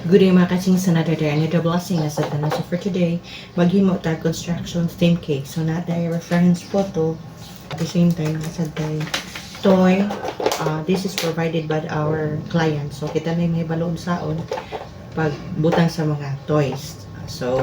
Good day mga kasing sa another day. Another blessing na sa tanan. So for today, maghimo tag construction steam cake. So na tayo reference photo. At the same time, nasa tayo toy. This is provided by our client. So kita na may balon saon pag butang sa mga toys. So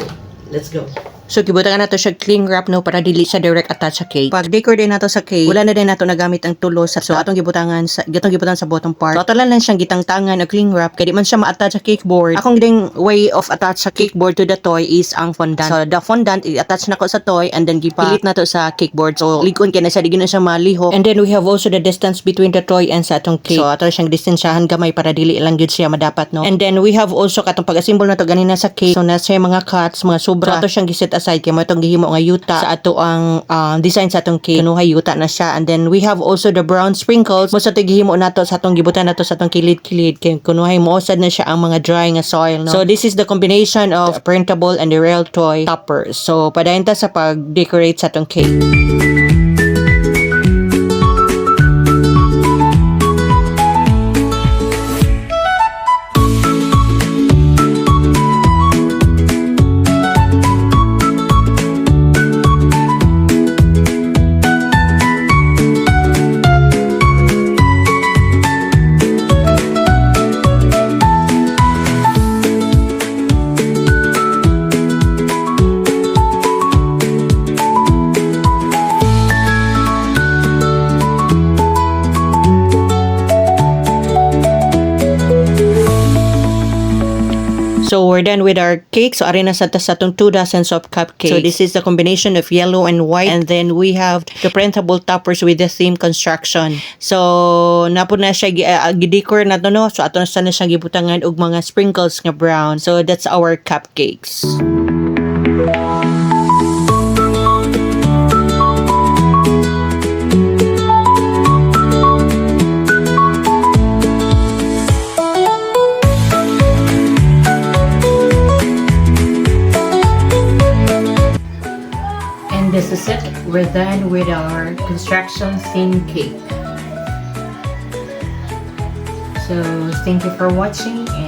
let's go. So, gibutan na to siya cling wrap no para dili siya direct attach sa cake. Pag decor din nato sa cake, wala na din nato nagamit ang tulo sa so atong gibutangan sa bottom part. Total lang siyang gitang-tangan na cling wrap kay di man siya ma-attach sa cake board. Akong ding way of attach sa cake board to the toy is ang fondant. So, the fondant i-attach nako sa toy and then gipilit nato sa cake board. So, ligon kay na siya di na siya malihok. And then we have also the distance between the toy and sa atong cake. So, ato siyang distensyahan gamay para dili lang gyud siya madapat no. And then we have also katong pag-assemble nato ganina sa cake. So, na siya mga cuts, mga sobra. So, ato siyang giset aside kay mo itong gihimo nga yuta sa ato ang design sa atong cake. Kunuhay yuta na siya. And then we have also the brown sprinkles. Mo sa gihimo nato sa atong gibutan nato sa atong kilid-kilid kay kunuhay mo usad na siya ang mga dry nga soil no. So this is the combination of printable and the real toy toppers. So padayon ta sa pag-decorate sa atong cake. So we're done with our cake. So ari na sa atong 2 dozens of cupcakes. So this is the combination of yellow and white. And then we have the printable toppers with the theme construction. So napo na siya gi-decor na to no. So ato na siya gibutangan og mga sprinkles nga brown. So that's our cupcakes. This is it. We're done with our construction theme cake. So thank you for watching. And